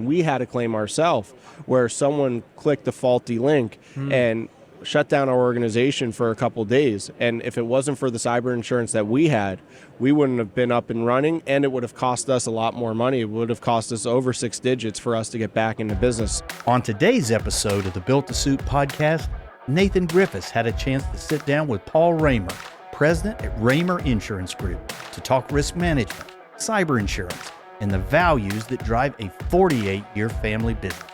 We had a claim ourselves where someone clicked a faulty link and shut down our organization for a couple days. And if it wasn't for the cyber insurance that we had, we wouldn't have been up and running, and it would have cost us a lot more money. It would have cost us over 6 digits for us to get back into business. On today's episode of the BUILT2SUIT Podcast, Nathan Griffis had a chance to sit down with Paul Riemer, president at Riemer Insurance Group, to talk risk management, cyber insurance, and the values that drive a 48-year family business.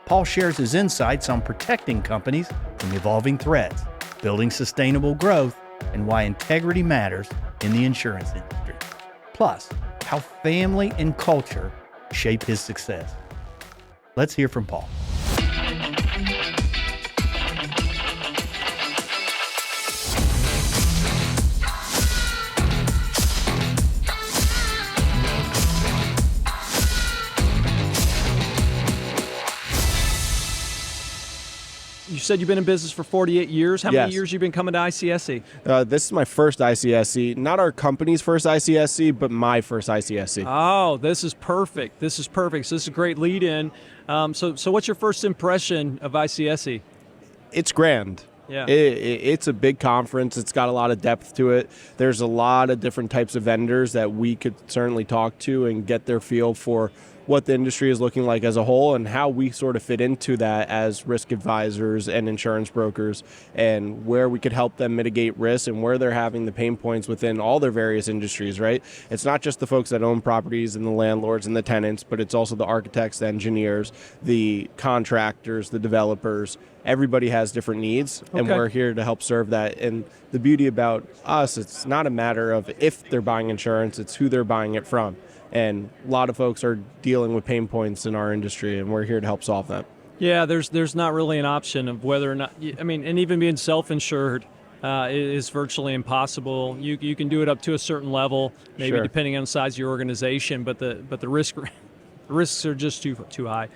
Paul shares his insights on protecting companies from evolving threats, building sustainable growth, and why integrity matters in the insurance industry. Plus, how family and culture shape his success. Let's hear from Paul. You said you've been in business for 48 years. How Yes. many years have you been coming to ICSC? This is my first ICSC, not our company's first ICSC, but my first ICSC. Oh, this is perfect. So this is a great lead-in. So what's your first impression of ICSC? It's grand. Yeah. It's a big conference. It's got a lot of depth to it. There's a lot of different types of vendors that we could certainly talk to and get their feel for what the industry is looking like as a whole and how we sort of fit into that as risk advisors and insurance brokers, and where we could help them mitigate risk and where they're having the pain points within all their various industries, right? It's not just the folks that own properties and the landlords and the tenants, but it's also the architects, the engineers, the contractors, the developers. Everybody has different needs, and Okay. we're here to help serve that. And the beauty about us, it's not a matter of if they're buying insurance, it's who they're buying it from. And a lot of folks are dealing with pain points in our industry, and we're here to help solve them. Yeah, there's not really an option of whether or not, and even being self-insured is virtually impossible. You can do it up to a certain level, maybe Sure. depending on the size of your organization, but the risks are just too high.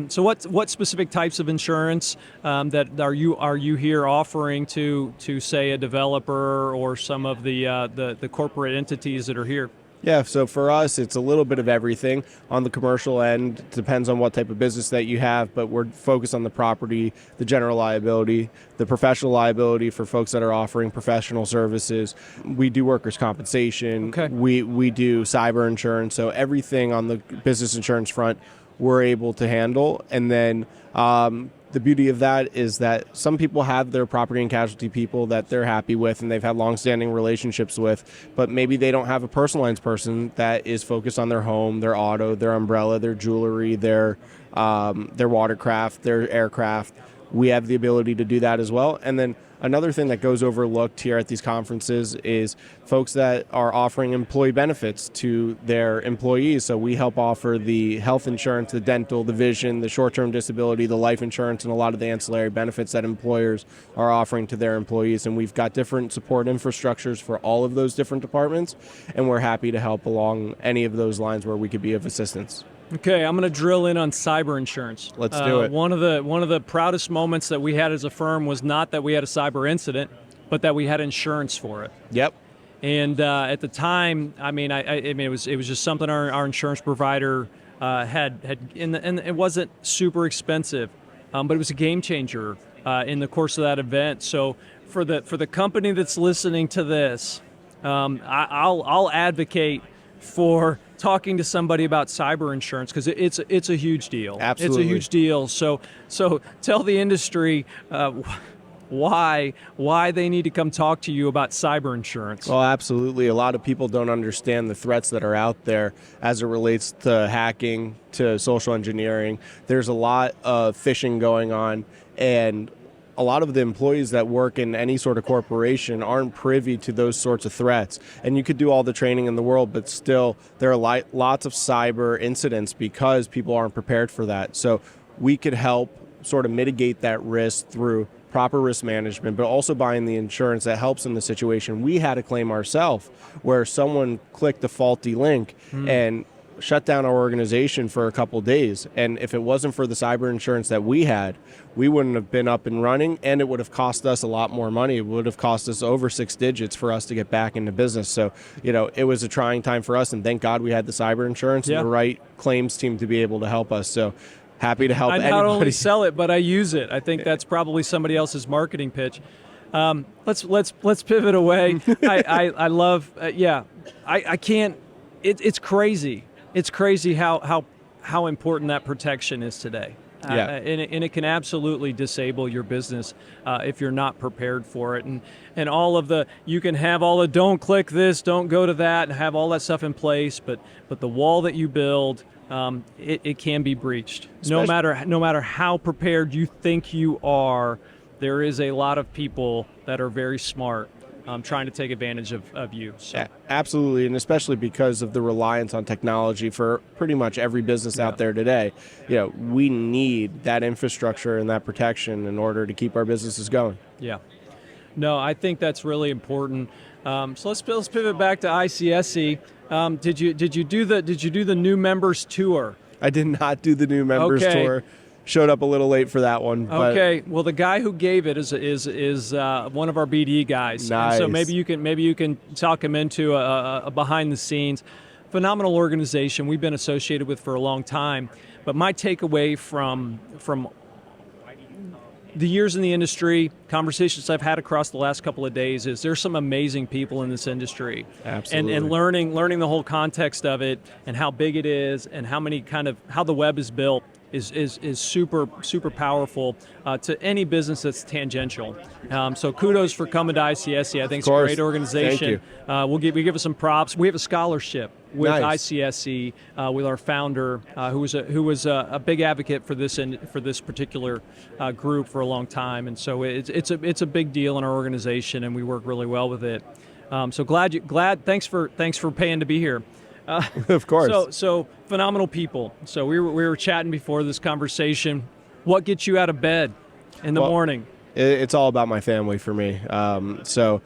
So what specific types of insurance that are you here offering to say a developer or some of the corporate entities that are here? Yeah, so for us, it's a little bit of everything. On the commercial end, it depends on what type of business that you have, but we're focused on the property, the general liability, the professional liability for folks that are offering professional services. We do workers' compensation. Okay. We do cyber insurance. So everything on the business insurance front, we're able to handle. And then the beauty of that is that some people have their property and casualty people that they're happy with and they've had long-standing relationships with, but maybe they don't have a personal lines person that is focused on their home, their auto, their umbrella, their jewelry, their watercraft, their aircraft. We have the ability to do that as well. And then another thing that goes overlooked here at these conferences is folks that are offering employee benefits to their employees. So we help offer the health insurance, the dental, the vision, the short-term disability, the life insurance, and a lot of the ancillary benefits that employers are offering to their employees. And we've got different support infrastructures for all of those different departments, and we're happy to help along any of those lines where we could be of assistance. Okay, I'm going to drill in on cyber insurance. Let's do it. One of the proudest moments that we had as a firm was not that we had a cyber incident, but that we had insurance for it. Yep. And at the time, I mean, it was just something our insurance provider had, and it wasn't super expensive, but it was a game changer in the course of that event. So for the company that's listening to this, I'll advocate for talking to somebody about cyber insurance because it's a huge deal. Absolutely. It's a huge deal. So tell the industry why they need to come talk to you about cyber insurance. Well, absolutely. A lot of people don't understand the threats that are out there as it relates to hacking, to social engineering. There's a lot of phishing going on, and a lot of the employees that work in any sort of corporation aren't privy to those sorts of threats. And you could do all the training in the world, but still there are lots of cyber incidents because people aren't prepared for that. So we could help sort of mitigate that risk through proper risk management, but also buying the insurance that helps in the situation. We had a claim ourselves where someone clicked a faulty link and shut down our organization for a couple days. And if it wasn't for the cyber insurance that we had, we wouldn't have been up and running, and it would have cost us a lot more money. It would have cost us over 6 digits for us to get back into business. So, it was a trying time for us, and thank God we had the cyber insurance and the right claims team to be able to help us. So happy to help I anybody. not only sell it, but I use it. I think that's probably somebody else's marketing pitch. Let's pivot away. I love, I can't, it's crazy. It's crazy how important that protection is today. And it can absolutely disable your business if you're not prepared for it. And all of you can have all the don't click this, don't go to that, and have all that stuff in place. But the wall that you build, it can be breached. No matter how prepared you think you are, there is a lot of people that are very smart trying to take advantage of you. So. Yeah, absolutely, and especially because of the reliance on technology for pretty much every business out there today. We need that infrastructure and that protection in order to keep our businesses going. Yeah. No, I think that's really important. So let's pivot back to ICSC. Did you do the new members tour? I did not do the new members tour. Showed up a little late for that one. Okay. Well, the guy who gave it is one of our BD guys. Nice. And so maybe you can talk him into a behind the scenes. Phenomenal organization we've been associated with for a long time. But my takeaway from the years in the industry, conversations I've had across the last couple of days, is there's some amazing people in this industry. Absolutely. And learning the whole context of it and how big it is and how the web is built is super powerful to any business that's tangential. So kudos for coming to ICSC. I think it's a great organization. Thank you. We give us some props. We have a scholarship with Nice. ICSC with our founder, who was a big advocate for this particular group for a long time, and so it's a big deal in our organization, and we work really well with it. So glad. Thanks for paying to be here. Of course. So phenomenal people. So we were chatting before this conversation. What gets you out of bed in the morning? It's all about my family for me. So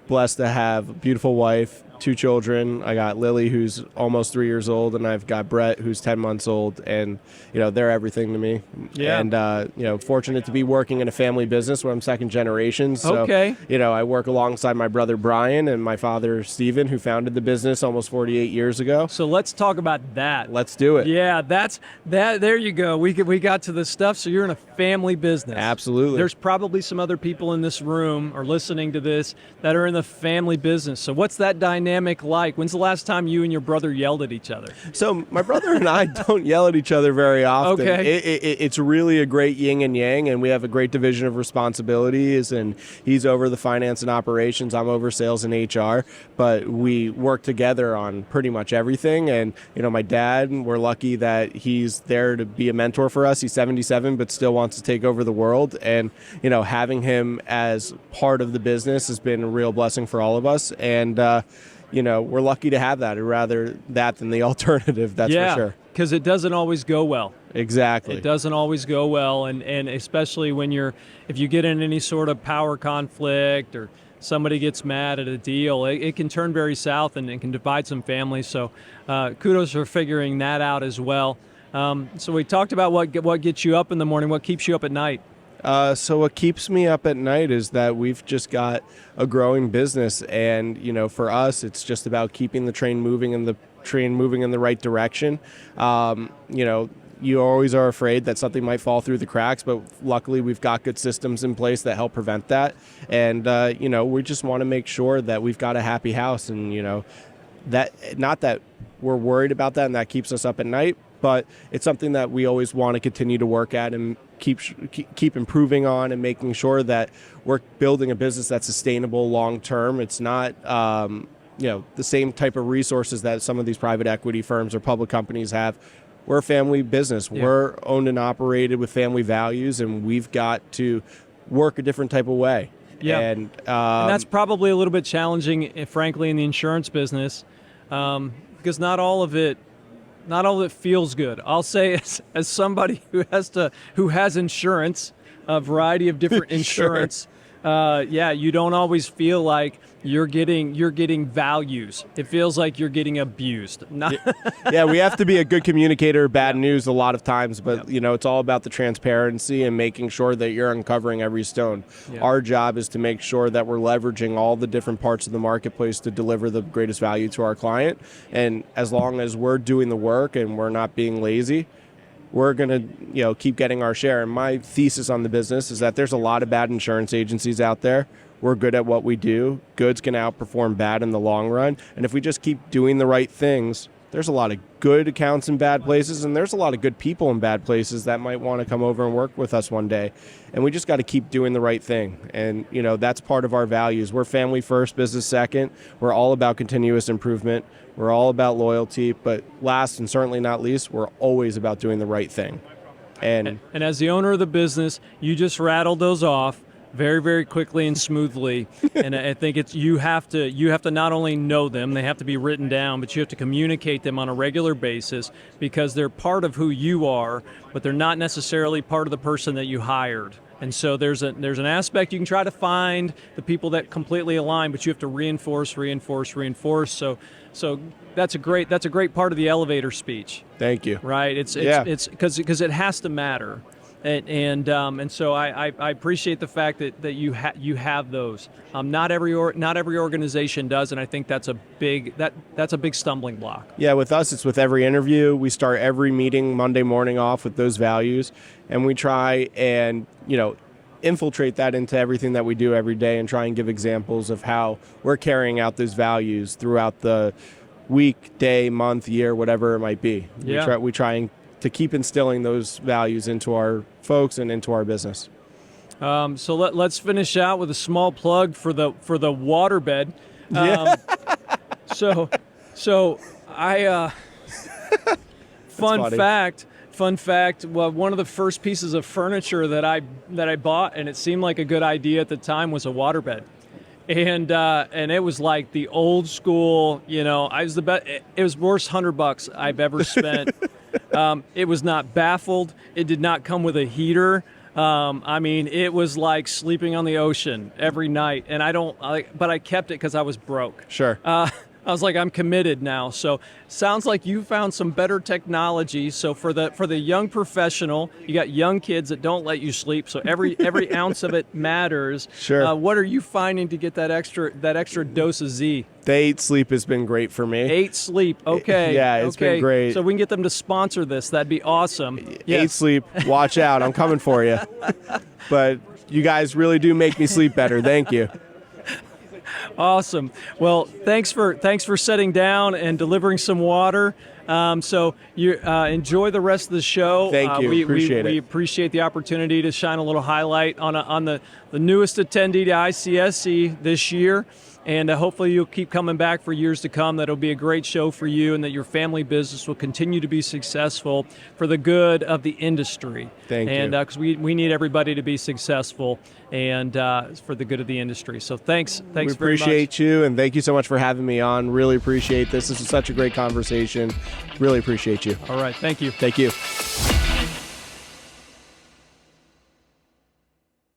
blessed to have a beautiful wife, 2 children. I got Lily, who's almost 3 years old, and I've got Brett, who's 10 months old, and they're everything to me. Yeah. And fortunate to be working in a family business where I'm second generation. So Okay. I work alongside my brother Brian and my father Stephen, who founded the business almost 48 years ago. So let's talk about that. Let's do it. Yeah, that's that. There you go. We got to the stuff. So you're in a family business. Absolutely. There's probably some other people in this room or listening to this that are in the family business. So what's that dynamic like? When's the last time you and your brother yelled at each other? So my brother and I don't yell at each other very often. Okay. It's really a great yin and yang, and we have a great division of responsibilities, and he's over the finance and operations, I'm over sales and HR, but we work together on pretty much everything. And my dad, we're lucky that he's there to be a mentor for us. He's 77 but still wants to take over the world, and having him as part of the business has been a real blessing for all of us. And we're lucky to have that. I'd rather that than the alternative, that's for sure. Because it doesn't always go well. Exactly. It doesn't always go well, and especially if you get in any sort of power conflict or somebody gets mad at a deal, it can turn very south and it can divide some families. So kudos for figuring that out as well. So we talked about what gets you up in the morning, what keeps you up at night. So what keeps me up at night is that we've just got a growing business, and for us it's just about keeping the train moving in the right direction. You always are afraid that something might fall through the cracks, but luckily we've got good systems in place that help prevent that. And we just want to make sure that we've got a happy house, and that, not that we're worried about that and that keeps us up at night, but it's something that we always want to continue to work at and keep improving on, and making sure that we're building a business that's sustainable long term. It's not the same type of resources that some of these private equity firms or public companies have. We're a family business. Yeah. We're owned and operated with family values, and we've got to work a different type of way. Yeah, and that's probably a little bit challenging, frankly, in the insurance business, because not all of it feels good. I'll say, as somebody who has insurance, a variety of different insurance, you don't always feel like you're getting values. It feels like you're getting abused. Yeah, we have to be a good communicator of bad news a lot of times, but it's all about the transparency and making sure that you're uncovering every stone. Yeah. Our job is to make sure that we're leveraging all the different parts of the marketplace to deliver the greatest value to our client. And as long as we're doing the work and we're not being lazy, we're going to keep getting our share. And my thesis on the business is that there's a lot of bad insurance agencies out there. We're good at what we do. Good's going to outperform bad in the long run. And if we just keep doing the right things, there's a lot of good accounts in bad places, and there's a lot of good people in bad places that might want to come over and work with us one day. And we just got to keep doing the right thing. And, that's part of our values. We're family first, business second. We're all about continuous improvement. We're all about loyalty. But last and certainly not least, we're always about doing the right thing. And as the owner of the business, you just rattled those off very, very quickly and smoothly. And I think you have to not only know them, they have to be written down, but you have to communicate them on a regular basis because they're part of who you are, but they're not necessarily part of the person that you hired. And so there's an aspect you can try to find the people that completely align, but you have to reinforce. So that's a great part of the elevator speech. Thank you. Right? It's because it has to matter. And so I appreciate the fact that you have those. Not every organization does, and I think that's a big stumbling block. Yeah, with us, it's with every interview. We start every meeting Monday morning off with those values, and we try and infiltrate that into everything that we do every day, and try and give examples of how we're carrying out those values throughout the week, day, month, year, whatever it might be. Yeah. We try to keep instilling those values into our folks and into our business. So let's finish out with a small plug for the waterbed. So I fun fact. Well, one of the first pieces of furniture that I bought, and it seemed like a good idea at the time, was a waterbed. And it was like the old school, I was the best. It was worth $100 I've ever spent. It was not baffled. It did not come with a heater. It was like sleeping on the ocean every night. And but I kept it because I was broke. Sure. I was like, I'm committed now. So sounds like you found some better technology. So for the young professional, you got young kids that don't let you sleep. So every ounce of it matters. Sure. What are you finding to get that extra dose of Z? The 8 Sleep has been great for me. 8 Sleep. Okay. Yeah, it's been great. So we can get them to sponsor this. That'd be awesome. 8 Sleep. Watch out. I'm coming for you. But you guys really do make me sleep better. Thank you. Awesome. Well, thanks for sitting down and delivering some water. So you enjoy the rest of the show. Thank you. We appreciate it. appreciate the opportunity to shine a little highlight on the newest attendee to ICSC this year. And hopefully you'll keep coming back for years to come. That'll be a great show for you, and that your family business will continue to be successful for the good of the industry. Thank you. And because we need everybody to be successful, and for the good of the industry. So thanks very much. We appreciate you, and thank you so much for having me on. Really appreciate this. This is such a great conversation. Really appreciate you. All right. Thank you. Thank you.